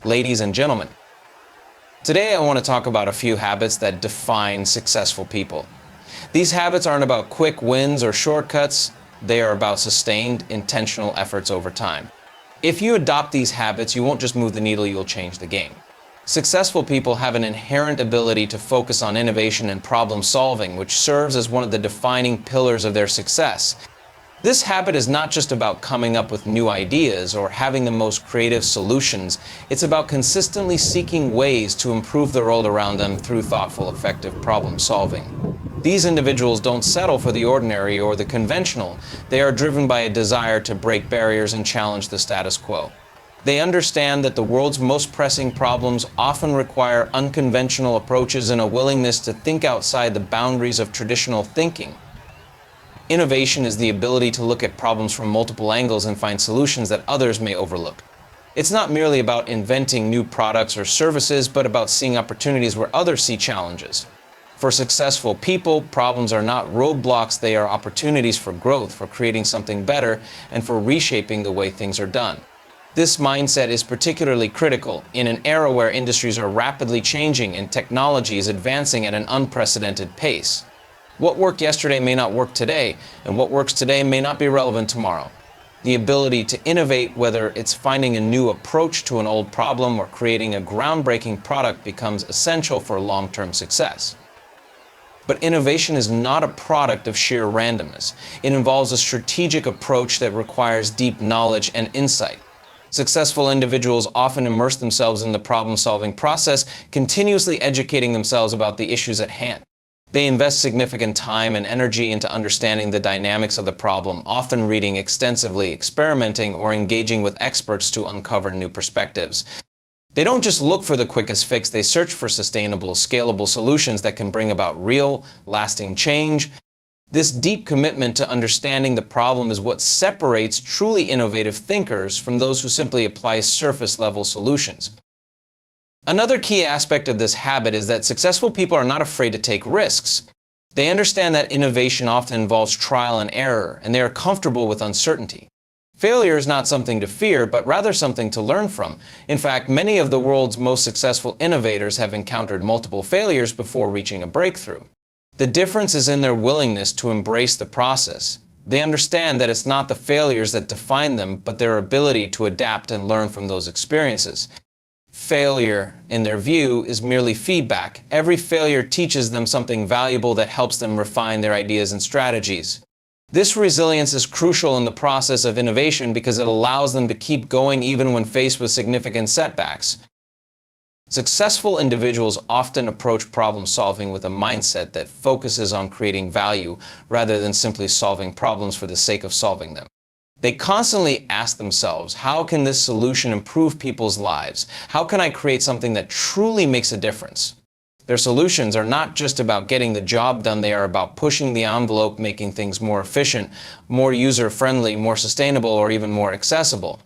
Ladies and gentlemen, today I want to talk about a few habits that define successful people. These habits aren't about quick wins or shortcuts, they are about sustained, intentional efforts over time. If you adopt these habits, you won't just move the needle, you'll change the game. Successful people have an inherent ability to focus on innovation and problem solving, which serves as one of the defining pillars of their success. This habit is not just about coming up with new ideas or having the most creative solutions. It's about consistently seeking ways to improve the world around them through thoughtful, effective problem solving. These individuals don't settle for the ordinary or the conventional. They are driven by a desire to break barriers and challenge the status quo. They understand that the world's most pressing problems often require unconventional approaches and a willingness to think outside the boundaries of traditional thinking. Innovation is the ability to look at problems from multiple angles and find solutions that others may overlook. It's not merely about inventing new products or services, but about seeing opportunities where others see challenges. For successful people, problems are not roadblocks, they are opportunities for growth, for creating something better, and for reshaping the way things are done. This mindset is particularly critical in an era where industries are rapidly changing and technology is advancing at an unprecedented pace. What worked yesterday may not work today, and what works today may not be relevant tomorrow. The ability to innovate, whether it's finding a new approach to an old problem or creating a groundbreaking product, becomes essential for long-term success. But innovation is not a product of sheer randomness. It involves a strategic approach that requires deep knowledge and insight. Successful individuals often immerse themselves in the problem-solving process, continuously educating themselves about the issues at hand. They invest significant time and energy into understanding the dynamics of the problem, often reading extensively, experimenting, or engaging with experts to uncover new perspectives. They don't just look for the quickest fix, they search for sustainable, scalable solutions that can bring about real, lasting change. This deep commitment to understanding the problem is what separates truly innovative thinkers from those who simply apply surface-level solutions. Another key aspect of this habit is that successful people are not afraid to take risks. They understand that innovation often involves trial and error, and they are comfortable with uncertainty. Failure is not something to fear, but rather something to learn from. In fact, many of the world's most successful innovators have encountered multiple failures before reaching a breakthrough. The difference is in their willingness to embrace the process. They understand that it's not the failures that define them, but their ability to adapt and learn from those experiences. Failure, in their view, is merely feedback. Every failure teaches them something valuable that helps them refine their ideas and strategies. This resilience is crucial in the process of innovation because it allows them to keep going even when faced with significant setbacks. Successful individuals often approach problem solving with a mindset that focuses on creating value rather than simply solving problems for the sake of solving them. They constantly ask themselves, how can this solution improve people's lives? How can I create something that truly makes a difference? Their solutions are not just about getting the job done, they are about pushing the envelope, making things more efficient, more user-friendly, more sustainable, or even more accessible.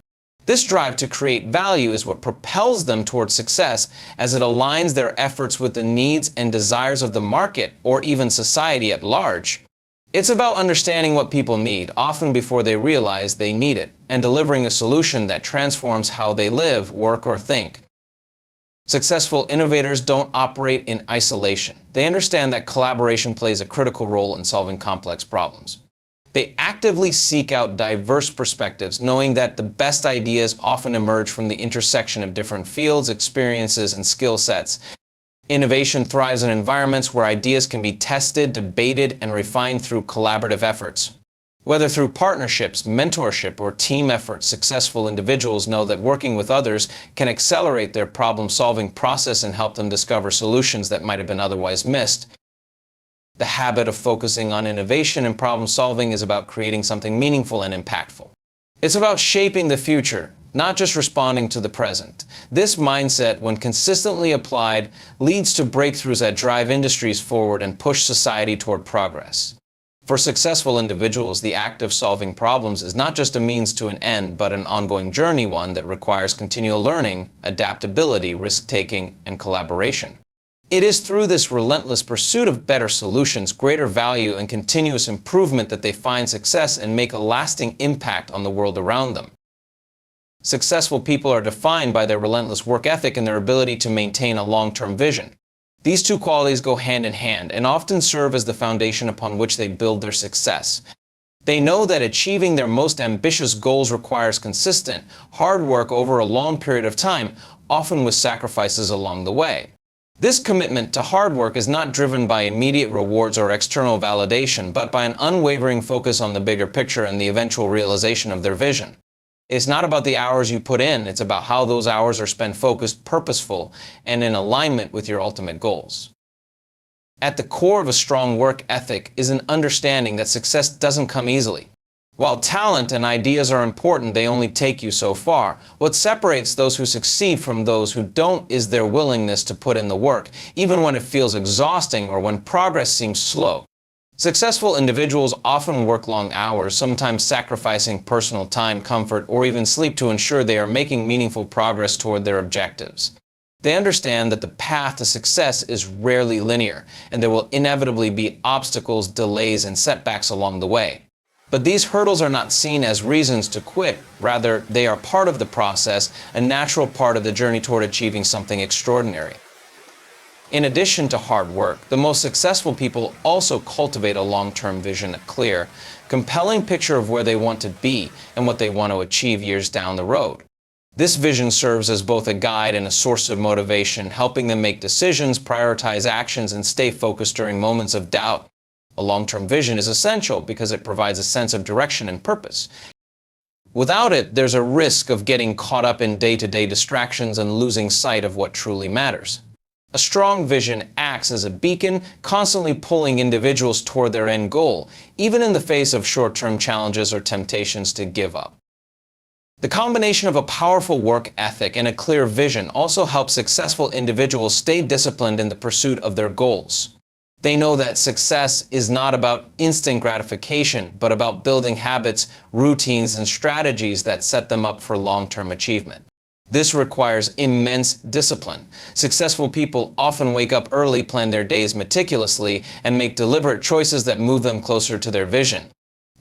This drive to create value is what propels them towards success as it aligns their efforts with the needs and desires of the market or even society at large. It's about understanding what people need, often before they realize they need it, and delivering a solution that transforms how they live, work, or think. Successful innovators don't operate in isolation. They understand that collaboration plays a critical role in solving complex problems. They actively seek out diverse perspectives, knowing that the best ideas often emerge from the intersection of different fields, experiences, and skill sets. Innovation thrives in environments where ideas can be tested, debated, and refined through collaborative efforts. Whether through partnerships, mentorship, or team efforts, successful individuals know that working with others can accelerate their problem-solving process and help them discover solutions that might have been otherwise missed. The habit of focusing on innovation and problem-solving is about creating something meaningful and impactful. It's about shaping the future, not just responding to the present. This mindset, when consistently applied, leads to breakthroughs that drive industries forward and push society toward progress. For successful individuals, the act of solving problems is not just a means to an end, but an ongoing journey, one that requires continual learning, adaptability, risk-taking, and collaboration. It is through this relentless pursuit of better solutions, greater value, and continuous improvement that they find success and make a lasting impact on the world around them. Successful people are defined by their relentless work ethic and their ability to maintain a long-term vision. These two qualities go hand in hand and often serve as the foundation upon which they build their success. They know that achieving their most ambitious goals requires consistent, hard work over a long period of time, often with sacrifices along the way. This commitment to hard work is not driven by immediate rewards or external validation, but by an unwavering focus on the bigger picture and the eventual realization of their vision. It's not about the hours you put in, it's about how those hours are spent focused, purposeful, and in alignment with your ultimate goals. At the core of a strong work ethic is an understanding that success doesn't come easily. While talent and ideas are important, they only take you so far. What separates those who succeed from those who don't is their willingness to put in the work, even when it feels exhausting or when progress seems slow. Successful individuals often work long hours, sometimes sacrificing personal time, comfort, or even sleep to ensure they are making meaningful progress toward their objectives. They understand that the path to success is rarely linear, and there will inevitably be obstacles, delays, and setbacks along the way. But these hurdles are not seen as reasons to quit. Rather, they are part of the process, a natural part of the journey toward achieving something extraordinary. In addition to hard work, the most successful people also cultivate a long-term vision, a clear, compelling picture of where they want to be and what they want to achieve years down the road. This vision serves as both a guide and a source of motivation, helping them make decisions, prioritize actions, and stay focused during moments of doubt. A long-term vision is essential because it provides a sense of direction and purpose. Without it, there's a risk of getting caught up in day-to-day distractions and losing sight of what truly matters. A strong vision acts as a beacon, constantly pulling individuals toward their end goal, even in the face of short-term challenges or temptations to give up. The combination of a powerful work ethic and a clear vision also helps successful individuals stay disciplined in the pursuit of their goals. They know that success is not about instant gratification, but about building habits, routines, and strategies that set them up for long-term achievement. This requires immense discipline. Successful people often wake up early, plan their days meticulously, and make deliberate choices that move them closer to their vision.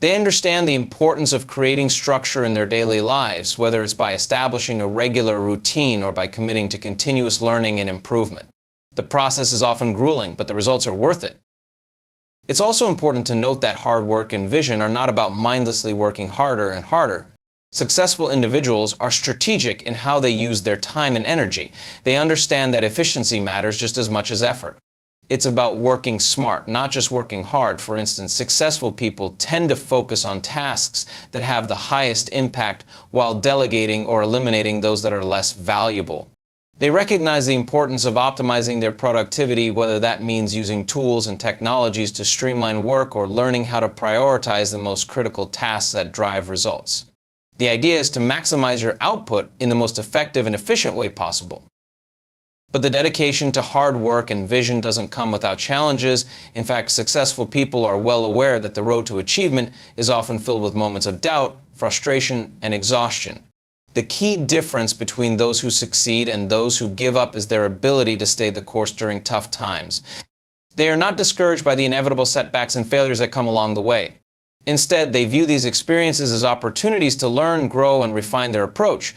They understand the importance of creating structure in their daily lives, whether it's by establishing a regular routine or by committing to continuous learning and improvement. The process is often grueling, but the results are worth it. It's also important to note that hard work and vision are not about mindlessly working harder and harder. Successful individuals are strategic in how they use their time and energy. They understand that efficiency matters just as much as effort. It's about working smart, not just working hard. For instance, successful people tend to focus on tasks that have the highest impact while delegating or eliminating those that are less valuable. They recognize the importance of optimizing their productivity, whether that means using tools and technologies to streamline work or learning how to prioritize the most critical tasks that drive results. The idea is to maximize your output in the most effective and efficient way possible. But the dedication to hard work and vision doesn't come without challenges. In fact, successful people are well aware that the road to achievement is often filled with moments of doubt, frustration, and exhaustion. The key difference between those who succeed and those who give up is their ability to stay the course during tough times. They are not discouraged by the inevitable setbacks and failures that come along the way. Instead, they view these experiences as opportunities to learn, grow, and refine their approach.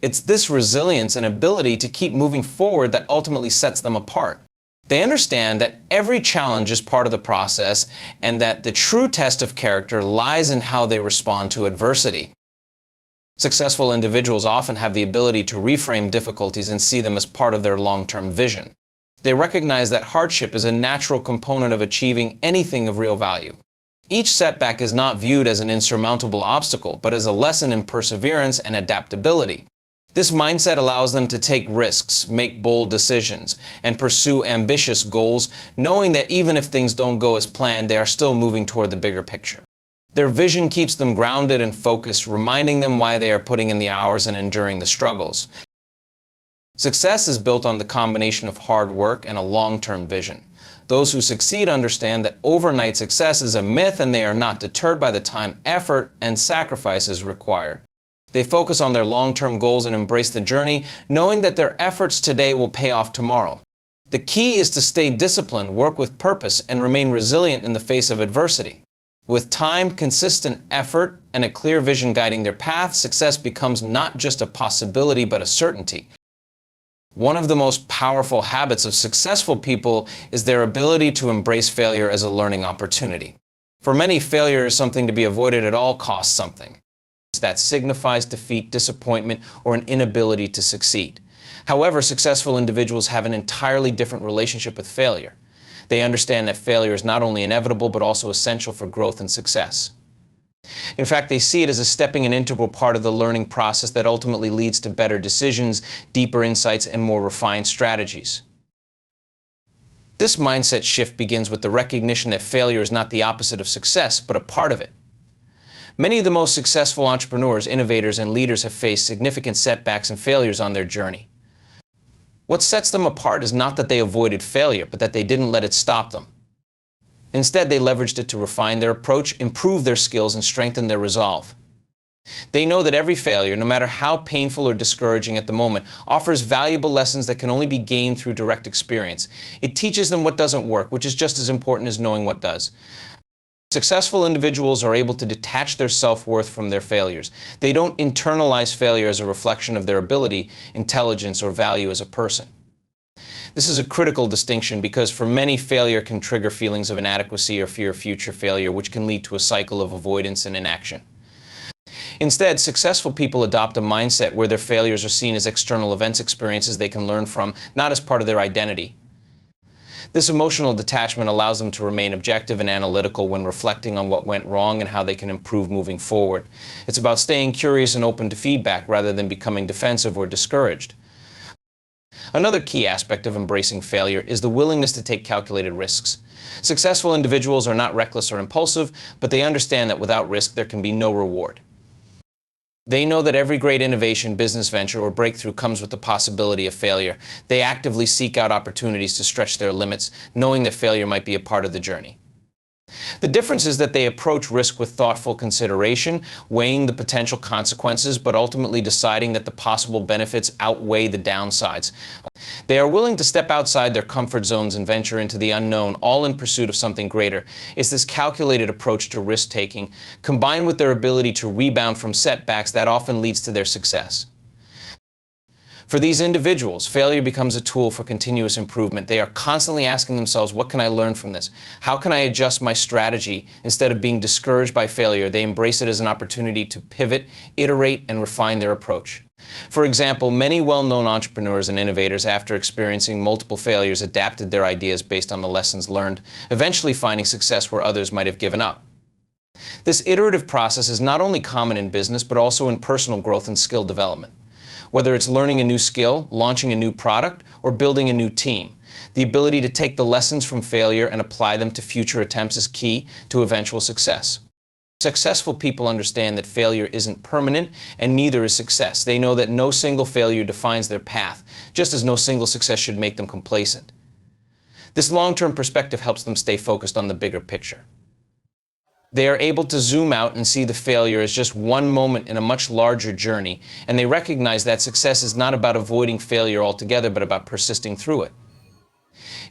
It's this resilience and ability to keep moving forward that ultimately sets them apart. They understand that every challenge is part of the process and that the true test of character lies in how they respond to adversity. Successful individuals often have the ability to reframe difficulties and see them as part of their long-term vision. They recognize that hardship is a natural component of achieving anything of real value. Each setback is not viewed as an insurmountable obstacle, but as a lesson in perseverance and adaptability. This mindset allows them to take risks, make bold decisions, and pursue ambitious goals, knowing that even if things don't go as planned, they are still moving toward the bigger picture. Their vision keeps them grounded and focused, reminding them why they are putting in the hours and enduring the struggles. Success is built on the combination of hard work and a long-term vision. Those who succeed understand that overnight success is a myth, and they are not deterred by the time, effort, and sacrifices required. They focus on their long-term goals and embrace the journey, knowing that their efforts today will pay off tomorrow. The key is to stay disciplined, work with purpose, and remain resilient in the face of adversity. With time, consistent effort, and a clear vision guiding their path, success becomes not just a possibility but a certainty. One of the most powerful habits of successful people is their ability to embrace failure as a learning opportunity. For many, failure is something to be avoided at all costs, something that signifies defeat, disappointment, or an inability to succeed. However, successful individuals have an entirely different relationship with failure. They understand that failure is not only inevitable, but also essential for growth and success. In fact, they see it as a stepping and integral part of the learning process that ultimately leads to better decisions, deeper insights, and more refined strategies. This mindset shift begins with the recognition that failure is not the opposite of success, but a part of it. Many of the most successful entrepreneurs, innovators, and leaders have faced significant setbacks and failures on their journey. What sets them apart is not that they avoided failure, but that they didn't let it stop them. Instead, they leveraged it to refine their approach, improve their skills, and strengthen their resolve. They know that every failure, no matter how painful or discouraging at the moment, offers valuable lessons that can only be gained through direct experience. It teaches them what doesn't work, which is just as important as knowing what does. Successful individuals are able to detach their self-worth from their failures. They don't internalize failure as a reflection of their ability, intelligence, or value as a person. This is a critical distinction because for many, failure can trigger feelings of inadequacy or fear of future failure, which can lead to a cycle of avoidance and inaction. Instead, successful people adopt a mindset where their failures are seen as external events, experiences they can learn from, not as part of their identity. This emotional detachment allows them to remain objective and analytical when reflecting on what went wrong and how they can improve moving forward. It's about staying curious and open to feedback rather than becoming defensive or discouraged. Another key aspect of embracing failure is the willingness to take calculated risks. Successful individuals are not reckless or impulsive, but they understand that without risk there can be no reward. They know that every great innovation, business venture, or breakthrough comes with the possibility of failure. They actively seek out opportunities to stretch their limits, knowing that failure might be a part of the journey. The difference is that they approach risk with thoughtful consideration, weighing the potential consequences, but ultimately deciding that the possible benefits outweigh the downsides. They are willing to step outside their comfort zones and venture into the unknown, all in pursuit of something greater. It's this calculated approach to risk-taking, combined with their ability to rebound from setbacks, that often leads to their success. For these individuals, failure becomes a tool for continuous improvement. They are constantly asking themselves, what can I learn from this? How can I adjust my strategy? Instead of being discouraged by failure, they embrace it as an opportunity to pivot, iterate, and refine their approach. For example, many well-known entrepreneurs and innovators, after experiencing multiple failures, adapted their ideas based on the lessons learned, eventually finding success where others might have given up. This iterative process is not only common in business, but also in personal growth and skill development. Whether it's learning a new skill, launching a new product, or building a new team, the ability to take the lessons from failure and apply them to future attempts is key to eventual success. Successful people understand that failure isn't permanent, and neither is success. They know that no single failure defines their path, just as no single success should make them complacent. This long-term perspective helps them stay focused on the bigger picture. They are able to zoom out and see the failure as just one moment in a much larger journey, and they recognize that success is not about avoiding failure altogether, but about persisting through it.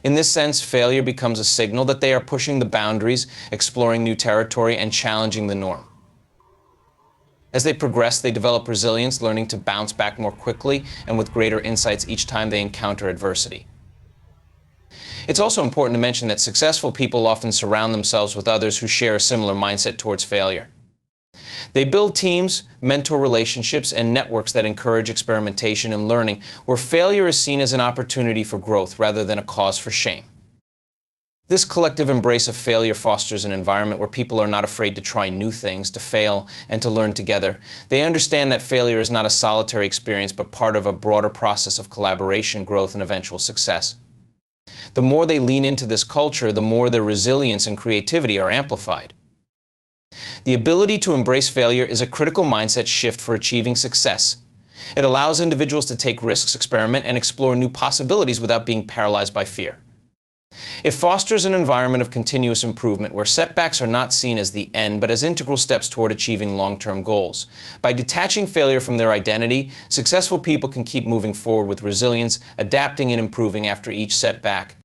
In this sense, failure becomes a signal that they are pushing the boundaries, exploring new territory, and challenging the norm. As they progress, they develop resilience, learning to bounce back more quickly and with greater insights each time they encounter adversity. It's also important to mention that successful people often surround themselves with others who share a similar mindset towards failure. They build teams, mentor relationships, and networks that encourage experimentation and learning, where failure is seen as an opportunity for growth rather than a cause for shame. This collective embrace of failure fosters an environment where people are not afraid to try new things, to fail, and to learn together. They understand that failure is not a solitary experience, but part of a broader process of collaboration, growth, and eventual success. The more they lean into this culture, the more their resilience and creativity are amplified. The ability to embrace failure is a critical mindset shift for achieving success. It allows individuals to take risks, experiment, and explore new possibilities without being paralyzed by fear. It fosters an environment of continuous improvement where setbacks are not seen as the end, but as integral steps toward achieving long-term goals. By detaching failure from their identity, successful people can keep moving forward with resilience, adapting and improving after each setback.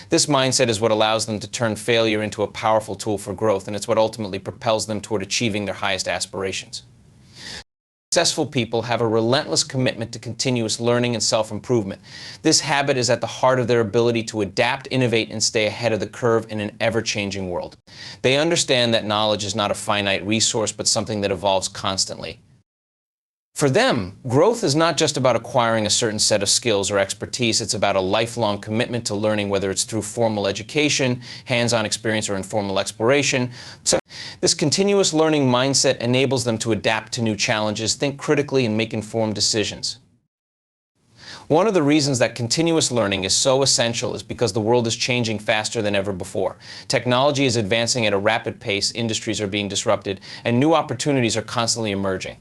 This mindset is what allows them to turn failure into a powerful tool for growth, and it's what ultimately propels them toward achieving their highest aspirations. Successful people have a relentless commitment to continuous learning and self-improvement. This habit is at the heart of their ability to adapt, innovate, and stay ahead of the curve in an ever-changing world. They understand that knowledge is not a finite resource, but something that evolves constantly. For them, growth is not just about acquiring a certain set of skills or expertise. It's about a lifelong commitment to learning, whether it's through formal education, hands-on experience, or informal exploration. So this continuous learning mindset enables them to adapt to new challenges, think critically, and make informed decisions. One of the reasons that continuous learning is so essential is because the world is changing faster than ever before. Technology is advancing at a rapid pace, industries are being disrupted, and new opportunities are constantly emerging.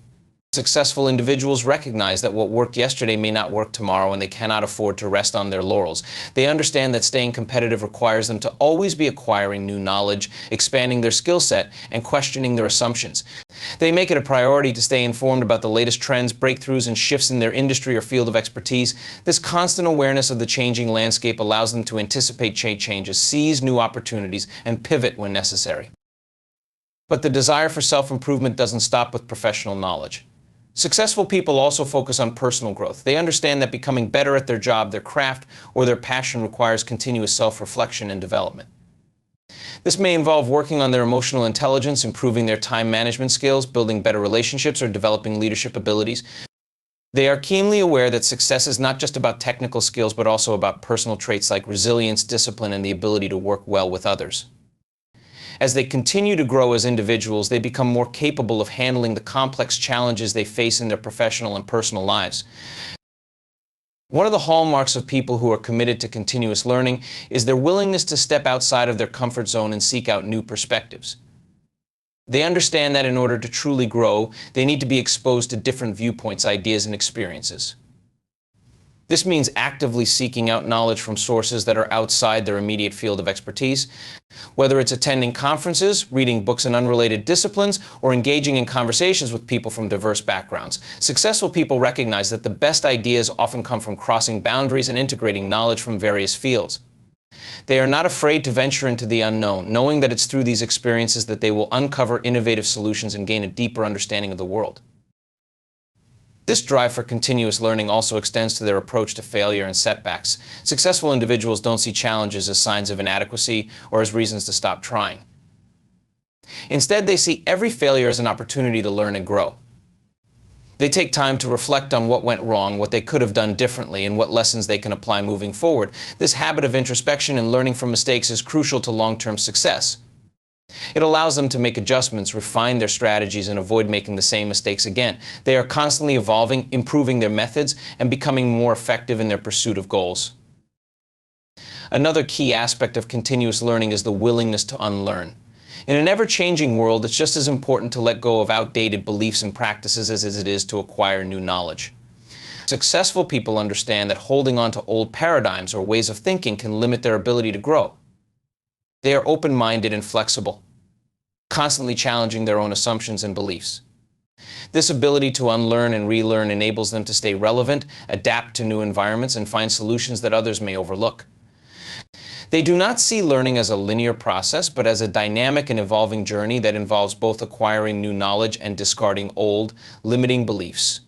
Successful individuals recognize that what worked yesterday may not work tomorrow, and they cannot afford to rest on their laurels. They understand that staying competitive requires them to always be acquiring new knowledge, expanding their skill set, and questioning their assumptions. They make it a priority to stay informed about the latest trends, breakthroughs, and shifts in their industry or field of expertise. This constant awareness of the changing landscape allows them to anticipate changes, seize new opportunities, and pivot when necessary. But the desire for self-improvement doesn't stop with professional knowledge. Successful people also focus on personal growth. They understand that becoming better at their job, their craft, or their passion requires continuous self-reflection and development. This may involve working on their emotional intelligence, improving their time management skills, building better relationships, or developing leadership abilities. They are keenly aware that success is not just about technical skills, but also about personal traits like resilience, discipline, and the ability to work well with others. As they continue to grow as individuals, they become more capable of handling the complex challenges they face in their professional and personal lives. One of the hallmarks of people who are committed to continuous learning is their willingness to step outside of their comfort zone and seek out new perspectives. They understand that in order to truly grow, they need to be exposed to different viewpoints, ideas, and experiences. This means actively seeking out knowledge from sources that are outside their immediate field of expertise, whether it's attending conferences, reading books in unrelated disciplines, or engaging in conversations with people from diverse backgrounds. Successful people recognize that the best ideas often come from crossing boundaries and integrating knowledge from various fields. They are not afraid to venture into the unknown, knowing that it's through these experiences that they will uncover innovative solutions and gain a deeper understanding of the world. This drive for continuous learning also extends to their approach to failure and setbacks. Successful individuals don't see challenges as signs of inadequacy or as reasons to stop trying. Instead, they see every failure as an opportunity to learn and grow. They take time to reflect on what went wrong, what they could have done differently, and what lessons they can apply moving forward. This habit of introspection and learning from mistakes is crucial to long-term success. It allows them to make adjustments, refine their strategies, and avoid making the same mistakes again. They are constantly evolving, improving their methods, and becoming more effective in their pursuit of goals. Another key aspect of continuous learning is the willingness to unlearn. In an ever-changing world, it's just as important to let go of outdated beliefs and practices as it is to acquire new knowledge. Successful people understand that holding on to old paradigms or ways of thinking can limit their ability to grow. They are open-minded and flexible, constantly challenging their own assumptions and beliefs. This ability to unlearn and relearn enables them to stay relevant, adapt to new environments, and find solutions that others may overlook. They do not see learning as a linear process, but as a dynamic and evolving journey that involves both acquiring new knowledge and discarding old, limiting beliefs.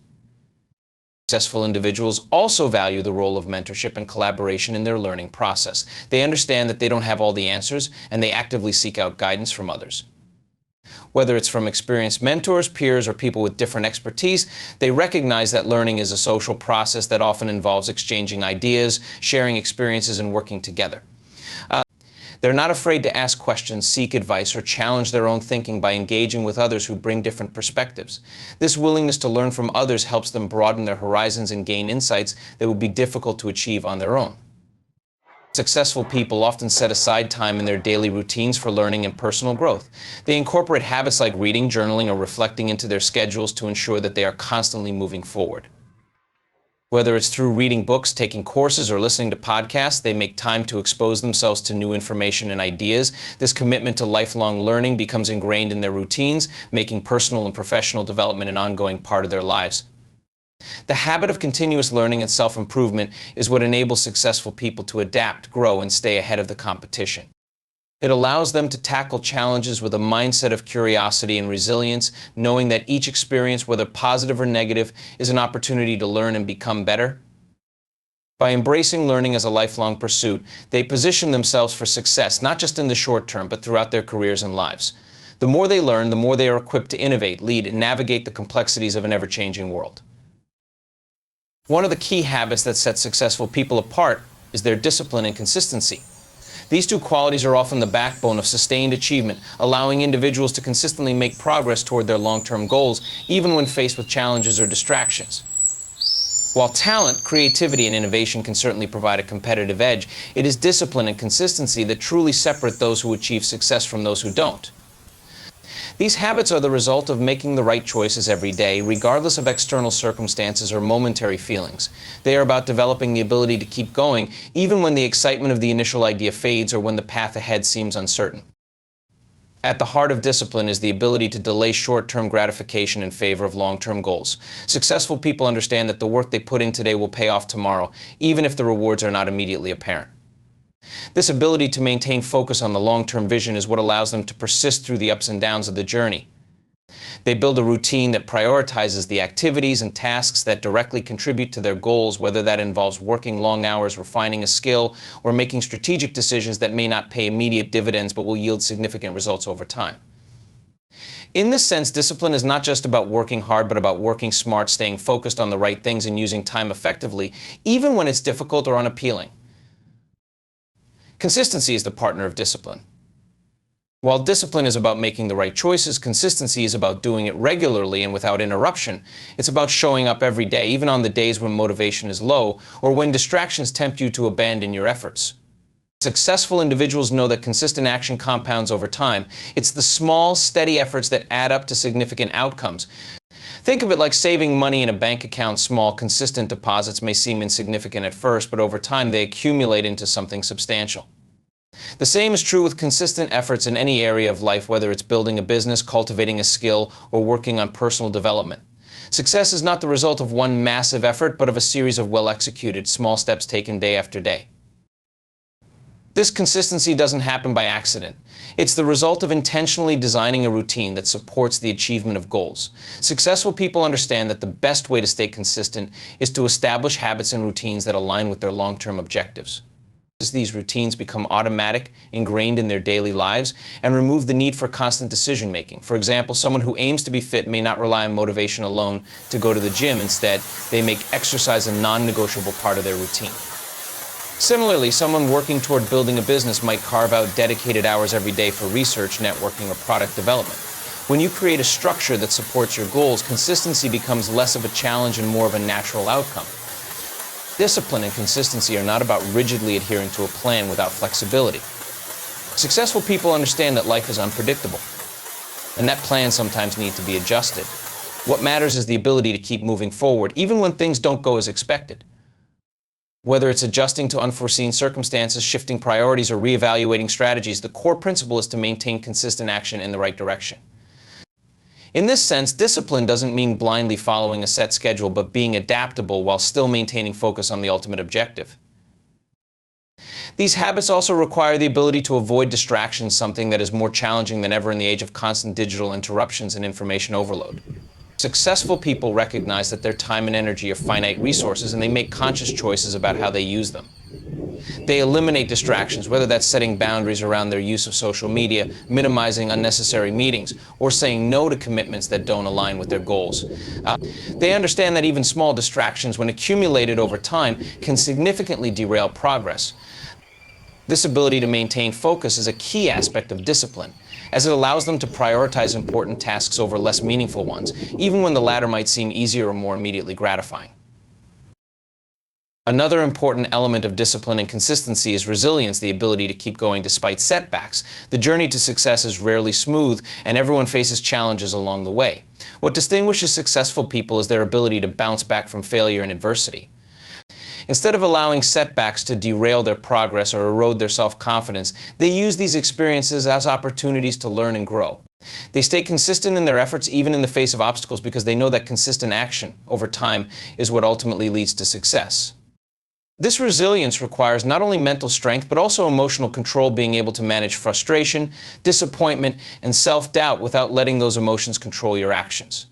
Successful individuals also value the role of mentorship and collaboration in their learning process. They understand that they don't have all the answers, and they actively seek out guidance from others. Whether it's from experienced mentors, peers, or people with different expertise, they recognize that learning is a social process that often involves exchanging ideas, sharing experiences, and working together. They're not afraid to ask questions, seek advice, or challenge their own thinking by engaging with others who bring different perspectives. This willingness to learn from others helps them broaden their horizons and gain insights that would be difficult to achieve on their own. Successful people often set aside time in their daily routines for learning and personal growth. They incorporate habits like reading, journaling, or reflecting into their schedules to ensure that they are constantly moving forward. Whether it's through reading books, taking courses, or listening to podcasts, they make time to expose themselves to new information and ideas. This commitment to lifelong learning becomes ingrained in their routines, making personal and professional development an ongoing part of their lives. The habit of continuous learning and self-improvement is what enables successful people to adapt, grow, and stay ahead of the competition. It allows them to tackle challenges with a mindset of curiosity and resilience, knowing that each experience, whether positive or negative, is an opportunity to learn and become better. By embracing learning as a lifelong pursuit, they position themselves for success, not just in the short term, but throughout their careers and lives. The more they learn, the more they are equipped to innovate, lead, and navigate the complexities of an ever-changing world. One of the key habits that sets successful people apart is their discipline and consistency. These two qualities are often the backbone of sustained achievement, allowing individuals to consistently make progress toward their long-term goals, even when faced with challenges or distractions. While talent, creativity, and innovation can certainly provide a competitive edge, it is discipline and consistency that truly separate those who achieve success from those who don't. These habits are the result of making the right choices every day, regardless of external circumstances or momentary feelings. They are about developing the ability to keep going, even when the excitement of the initial idea fades or when the path ahead seems uncertain. At the heart of discipline is the ability to delay short-term gratification in favor of long-term goals. Successful people understand that the work they put in today will pay off tomorrow, even if the rewards are not immediately apparent. This ability to maintain focus on the long-term vision is what allows them to persist through the ups and downs of the journey. They build a routine that prioritizes the activities and tasks that directly contribute to their goals, whether that involves working long hours, refining a skill, or making strategic decisions that may not pay immediate dividends but will yield significant results over time. In this sense, discipline is not just about working hard, but about working smart, staying focused on the right things, and using time effectively, even when it's difficult or unappealing. Consistency is the partner of discipline. While discipline is about making the right choices, consistency is about doing it regularly and without interruption. It's about showing up every day, even on the days when motivation is low or when distractions tempt you to abandon your efforts. Successful individuals know that consistent action compounds over time. It's the small, steady efforts that add up to significant outcomes. Think of it like saving money in a bank account. Small, consistent deposits may seem insignificant at first, but over time they accumulate into something substantial. The same is true with consistent efforts in any area of life, whether it's building a business, cultivating a skill, or working on personal development. Success is not the result of one massive effort, but of a series of well-executed, small steps taken day after day. This consistency doesn't happen by accident. It's the result of intentionally designing a routine that supports the achievement of goals. Successful people understand that the best way to stay consistent is to establish habits and routines that align with their long-term objectives. These routines become automatic, ingrained in their daily lives, and remove the need for constant decision-making. For example, someone who aims to be fit may not rely on motivation alone to go to the gym. Instead, they make exercise a non-negotiable part of their routine. Similarly, someone working toward building a business might carve out dedicated hours every day for research, networking, or product development. When you create a structure that supports your goals, consistency becomes less of a challenge and more of a natural outcome. Discipline and consistency are not about rigidly adhering to a plan without flexibility. Successful people understand that life is unpredictable, and that plans sometimes need to be adjusted. What matters is the ability to keep moving forward, even when things don't go as expected. Whether it's adjusting to unforeseen circumstances, shifting priorities, or reevaluating strategies, the core principle is to maintain consistent action in the right direction. In this sense, discipline doesn't mean blindly following a set schedule, but being adaptable while still maintaining focus on the ultimate objective. These habits also require the ability to avoid distractions, something that is more challenging than ever in the age of constant digital interruptions and information overload. Successful people recognize that their time and energy are finite resources, and they make conscious choices about how they use them. They eliminate distractions, whether that's setting boundaries around their use of social media, minimizing unnecessary meetings, or saying no to commitments that don't align with their goals. They understand that even small distractions, when accumulated over time, can significantly derail progress. This ability to maintain focus is a key aspect of discipline, as it allows them to prioritize important tasks over less meaningful ones, even when the latter might seem easier or more immediately gratifying. Another important element of discipline and consistency is resilience, the ability to keep going despite setbacks. The journey to success is rarely smooth, and everyone faces challenges along the way. What distinguishes successful people is their ability to bounce back from failure and adversity. Instead of allowing setbacks to derail their progress or erode their self-confidence, they use these experiences as opportunities to learn and grow. They stay consistent in their efforts even in the face of obstacles because they know that consistent action over time is what ultimately leads to success. This resilience requires not only mental strength, but also emotional control, being able to manage frustration, disappointment, and self-doubt without letting those emotions control your actions.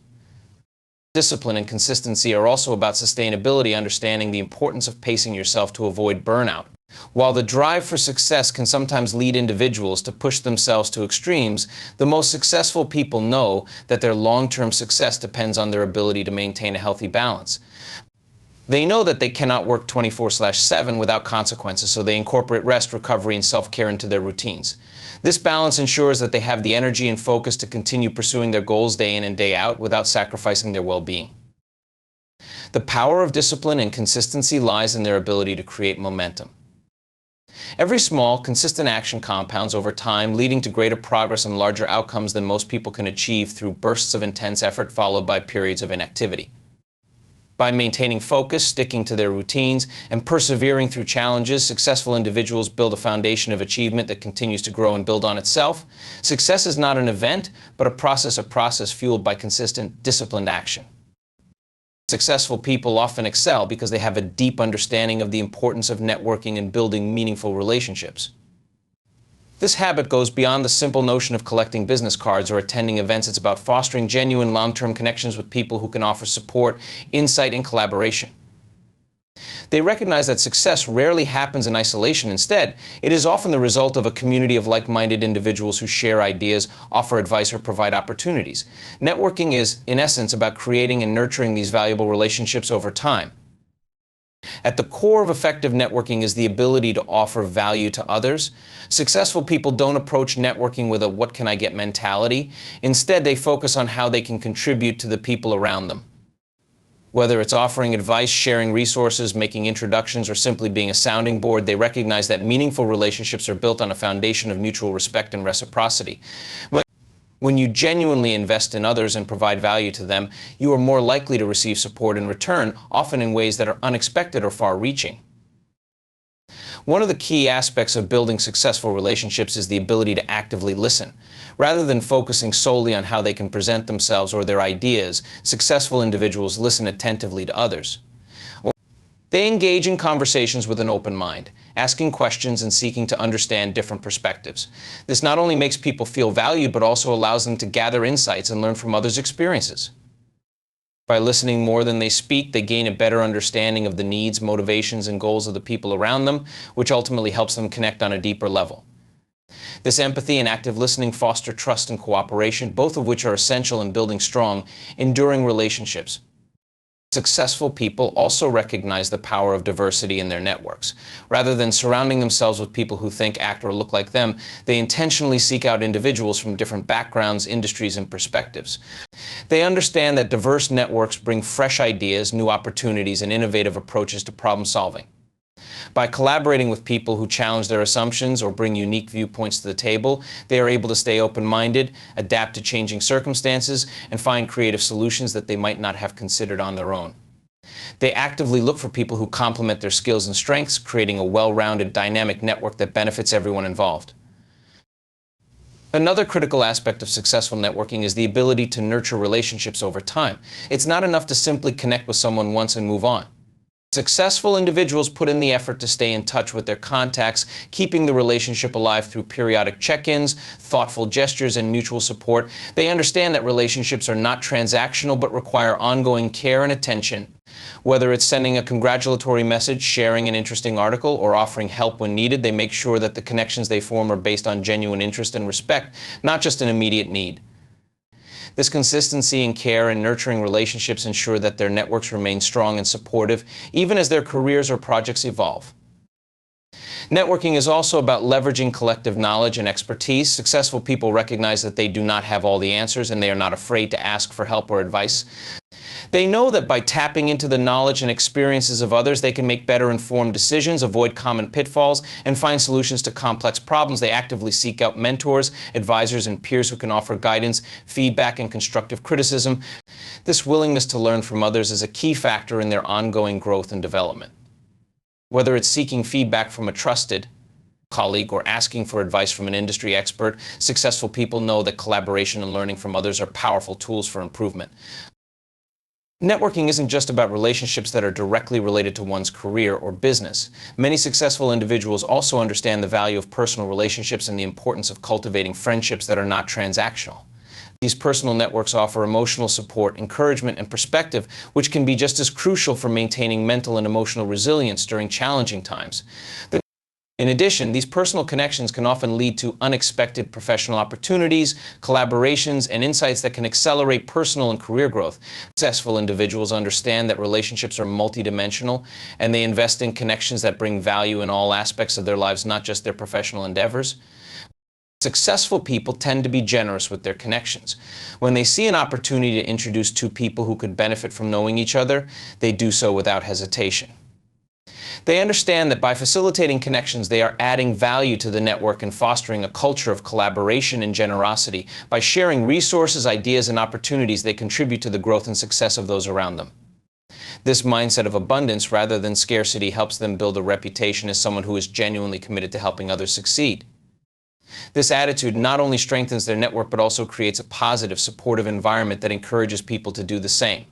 Discipline and consistency are also about sustainability, understanding the importance of pacing yourself to avoid burnout. While the drive for success can sometimes lead individuals to push themselves to extremes, the most successful people know that their long-term success depends on their ability to maintain a healthy balance. They know that they cannot work 24/7 without consequences, so they incorporate rest, recovery, and self-care into their routines. This balance ensures that they have the energy and focus to continue pursuing their goals day in and day out without sacrificing their well-being. The power of discipline and consistency lies in their ability to create momentum. Every small, consistent action compounds over time, leading to greater progress and larger outcomes than most people can achieve through bursts of intense effort followed by periods of inactivity. By maintaining focus, sticking to their routines, and persevering through challenges, successful individuals build a foundation of achievement that continues to grow and build on itself. Success is not an event, but a process fueled by consistent, disciplined action. Successful people often excel because they have a deep understanding of the importance of networking and building meaningful relationships. This habit goes beyond the simple notion of collecting business cards or attending events. It's about fostering genuine long-term connections with people who can offer support, insight, and collaboration. They recognize that success rarely happens in isolation. Instead, it is often the result of a community of like-minded individuals who share ideas, offer advice, or provide opportunities. Networking is, in essence, about creating and nurturing these valuable relationships over time. At the core of effective networking is the ability to offer value to others. Successful people don't approach networking with a "what can I get" mentality. Instead, they focus on how they can contribute to the people around them. Whether it's offering advice, sharing resources, making introductions, or simply being a sounding board, they recognize that meaningful relationships are built on a foundation of mutual respect and reciprocity. When you genuinely invest in others and provide value to them, you are more likely to receive support in return, often in ways that are unexpected or far-reaching. One of the key aspects of building successful relationships is the ability to actively listen. Rather than focusing solely on how they can present themselves or their ideas, successful individuals listen attentively to others. They engage in conversations with an open mind, asking questions and seeking to understand different perspectives. This not only makes people feel valued, but also allows them to gather insights and learn from others' experiences. By listening more than they speak, they gain a better understanding of the needs, motivations, and goals of the people around them, which ultimately helps them connect on a deeper level. This empathy and active listening foster trust and cooperation, both of which are essential in building strong, enduring relationships. Successful people also recognize the power of diversity in their networks. Rather than surrounding themselves with people who think, act, or look like them, they intentionally seek out individuals from different backgrounds, industries, and perspectives. They understand that diverse networks bring fresh ideas, new opportunities, and innovative approaches to problem solving. By collaborating with people who challenge their assumptions or bring unique viewpoints to the table, they are able to stay open-minded, adapt to changing circumstances, and find creative solutions that they might not have considered on their own. They actively look for people who complement their skills and strengths, creating a well-rounded, dynamic network that benefits everyone involved. Another critical aspect of successful networking is the ability to nurture relationships over time. It's not enough to simply connect with someone once and move on. Successful individuals put in the effort to stay in touch with their contacts, keeping the relationship alive through periodic check-ins, thoughtful gestures, and mutual support. They understand that relationships are not transactional but require ongoing care and attention. Whether it's sending a congratulatory message, sharing an interesting article, or offering help when needed, they make sure that the connections they form are based on genuine interest and respect, not just an immediate need. This consistency in care and nurturing relationships ensure that their networks remain strong and supportive, even as their careers or projects evolve. Networking is also about leveraging collective knowledge and expertise. Successful people recognize that they do not have all the answers, and they are not afraid to ask for help or advice. They know that by tapping into the knowledge and experiences of others, they can make better informed decisions, avoid common pitfalls, and find solutions to complex problems. They actively seek out mentors, advisors, and peers who can offer guidance, feedback, and constructive criticism. This willingness to learn from others is a key factor in their ongoing growth and development. Whether it's seeking feedback from a trusted, colleague or asking for advice from an industry expert, successful people know that collaboration and learning from others are powerful tools for improvement. Networking isn't just about relationships that are directly related to one's career or business. Many successful individuals also understand the value of personal relationships and the importance of cultivating friendships that are not transactional. These personal networks offer emotional support, encouragement, and perspective, which can be just as crucial for maintaining mental and emotional resilience during challenging times. In addition, these personal connections can often lead to unexpected professional opportunities, collaborations, and insights that can accelerate personal and career growth. Successful individuals understand that relationships are multidimensional, and they invest in connections that bring value in all aspects of their lives, not just their professional endeavors. Successful people tend to be generous with their connections. When they see an opportunity to introduce two people who could benefit from knowing each other, they do so without hesitation. They understand that by facilitating connections, they are adding value to the network and fostering a culture of collaboration and generosity. By sharing resources, ideas, and opportunities, they contribute to the growth and success of those around them. This mindset of abundance rather than scarcity helps them build a reputation as someone who is genuinely committed to helping others succeed. This attitude not only strengthens their network, but also creates a positive, supportive environment that encourages people to do the same.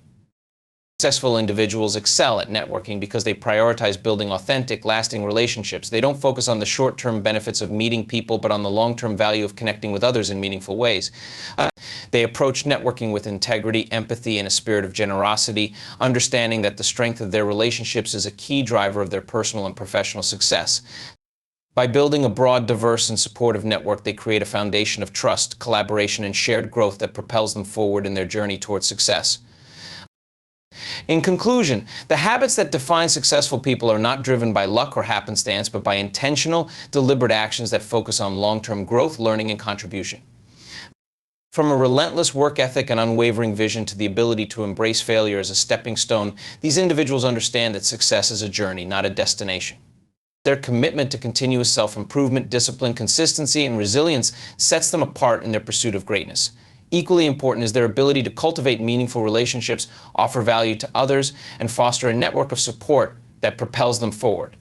Successful individuals excel at networking because they prioritize building authentic, lasting relationships. They don't focus on the short-term benefits of meeting people, but on the long-term value of connecting with others in meaningful ways. They approach networking with integrity, empathy, and a spirit of generosity, understanding that the strength of their relationships is a key driver of their personal and professional success. By building a broad, diverse, and supportive network, they create a foundation of trust, collaboration, and shared growth that propels them forward in their journey towards success. In conclusion, the habits that define successful people are not driven by luck or happenstance, but by intentional, deliberate actions that focus on long-term growth, learning, and contribution. From a relentless work ethic and unwavering vision to the ability to embrace failure as a stepping stone, these individuals understand that success is a journey, not a destination. Their commitment to continuous self-improvement, discipline, consistency, and resilience sets them apart in their pursuit of greatness. Equally important is their ability to cultivate meaningful relationships, offer value to others, and foster a network of support that propels them forward.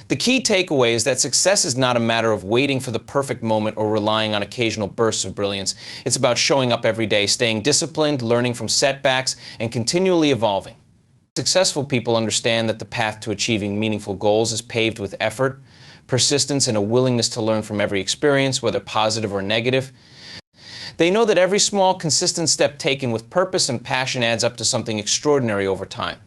The key takeaway is that success is not a matter of waiting for the perfect moment or relying on occasional bursts of brilliance. It's about showing up every day, staying disciplined, learning from setbacks, and continually evolving. Successful people understand that the path to achieving meaningful goals is paved with effort, persistence, and a willingness to learn from every experience, whether positive or negative. They know that every small, consistent step taken with purpose and passion adds up to something extraordinary over time.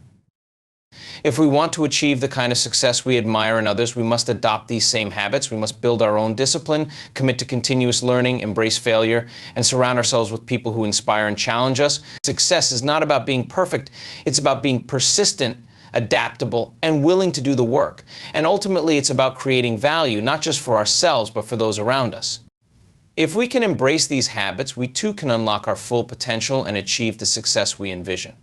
If we want to achieve the kind of success we admire in others, we must adopt these same habits. We must build our own discipline, commit to continuous learning, embrace failure, and surround ourselves with people who inspire and challenge us. Success is not about being perfect. It's about being persistent, adaptable, and willing to do the work. And ultimately, it's about creating value, not just for ourselves, but for those around us. If we can embrace these habits, we too can unlock our full potential and achieve the success we envision.